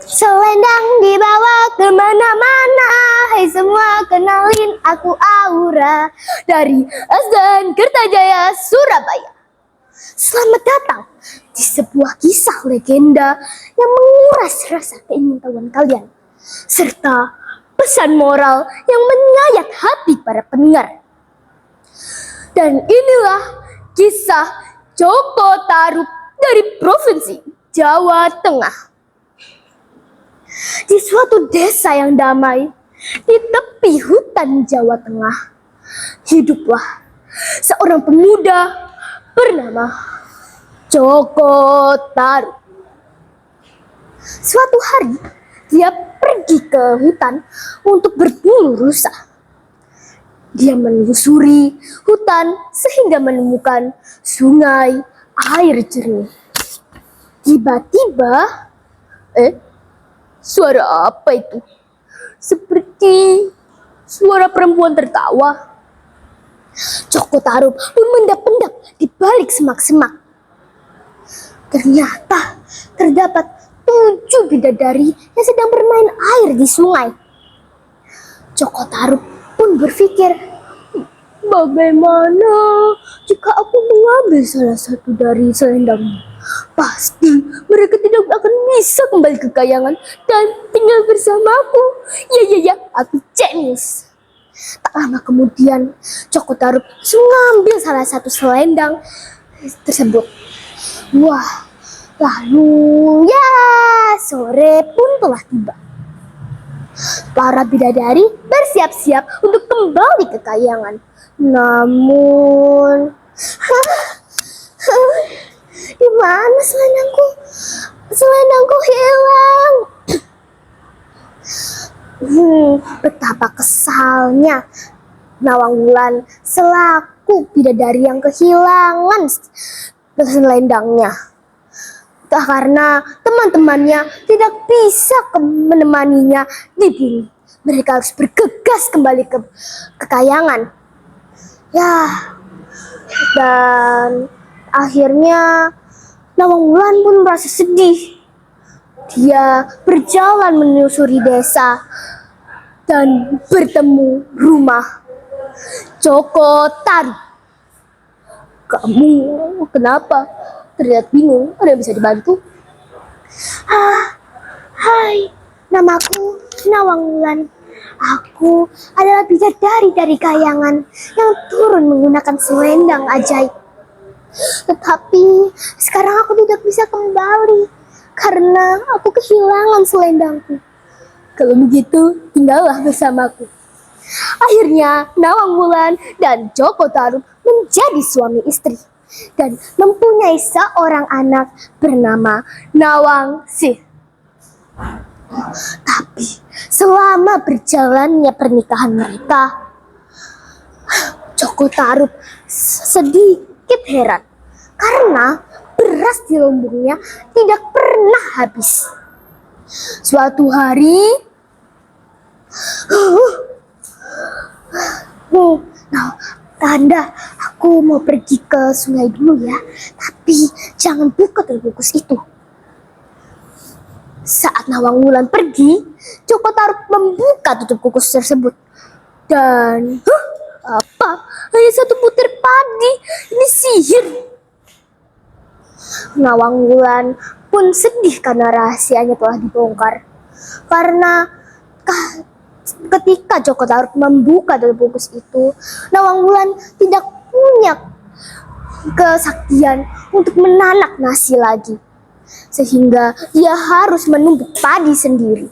Selendang dibawa kemana-mana. Hai semua, kenalin aku Aura dari SDN Kertajaya, Surabaya. Selamat datang di sebuah kisah legenda yang menguras rasa keingintahuan kalian, serta pesan moral yang menyayat hati para pendengar. Dan inilah kisah Joko Tarub dari Provinsi Jawa Tengah. Di suatu desa yang damai, di tepi hutan Jawa Tengah, hiduplah seorang pemuda bernama Joko Tarub. Suatu hari, dia pergi ke hutan untuk berburu rusa. Dia menelusuri hutan sehingga menemukan sungai air jernih. Tiba-tiba, suara apa itu? Seperti suara perempuan tertawa. Joko Tarub pun mendap-endap di balik semak-semak. Ternyata terdapat 7 bidadari yang sedang bermain air di sungai. Joko Tarub pun berpikir, bagaimana jika aku mengambil salah satu dari selendangmu? Pasti mereka tidak akan bisa kembali ke kayangan dan tinggal bersamaku. Ya, aku jenius. Tak lama kemudian, Joko Tarub mengambil salah satu selendang tersebut. Wah, lalu ya sore pun telah tiba. Para bidadari bersiap-siap untuk kembali ke kayangan. Namun, di mana selendangku? Selendangku hilang. Betapa kesalnya Nawang Wulan selaku bidadari yang kehilangan selendangnya. Karena teman-temannya tidak bisa menemaninya di bumi. Mereka harus bergegas kembali ke kayangan. Ya, dan akhirnya Nawang Wulan pun merasa sedih. Dia berjalan menyusuri desa dan bertemu rumah Joko Tarub. Kamu kenapa? Terlihat bingung. Ada yang bisa dibantu? Hai, namaku Nawang Wulan. Aku adalah bidadari dari kayangan yang turun menggunakan selendang ajaib. Tetapi sekarang aku tidak bisa kembali karena aku kehilangan selendangku. Kalau begitu, tinggallah bersamaku. Akhirnya Nawang Wulan dan Joko Tarub menjadi suami istri dan mempunyai seorang anak bernama Nawangsih. Tapi selama berjalannya pernikahan mereka, Joko Tarub sedikit heran karena beras di lumbungnya tidak pernah habis. Suatu hari, Tanda, aku mau pergi ke sungai dulu ya, tapi jangan buka terbungkus itu. Saat Nawang Wulan pergi, Joko Tarub membuka tutup kukus tersebut. Dan, apa? Hanya satu butir padi. Ini sihir. Nawang Wulan pun sedih karena rahasianya telah dibongkar. Karena ketika Joko Tarub membuka tutup kukus itu, Nawang Wulan tidak punya kesaktian untuk menanak nasi lagi. Sehingga dia harus menumbuk padi sendiri.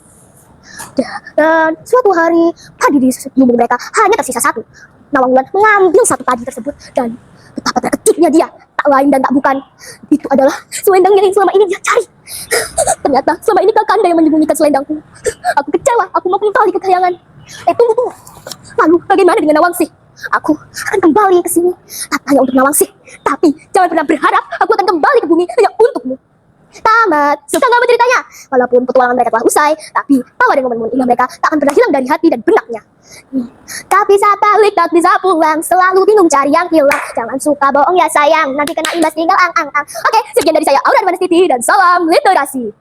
Dan suatu hari, padi di lumbung mereka hanya tersisa 1. Nawang Wulan mengambil 1 padi tersebut dan betapa terkejutnya dia. Tak lain dan tak bukan, itu adalah selendang yang selama ini dia cari. Ternyata selama ini Kakanda yang menyembunyikan selendangku. Aku kecewa, aku mau kembali ke kayangan. Tunggu. Lalu bagaimana dengan Nawangsih? Aku akan kembali ke sini, tak hanya untuk Nawangsih, tapi jangan pernah berharap aku akan kembali ke bumi hanya untukmu. Tamat. Suka nggak ceritanya? Walaupun petualangan mereka telah usai, tapi tawa dan momen-momen indah mereka tak akan pernah hilang dari hati dan benaknya. Tak bisa balik, tak bisa pulang, selalu bingung cari yang hilang. Jangan suka bohong ya sayang, nanti kena imbas tinggal ang. Oke, sekian dari saya Aura Manestiti dan salam literasi.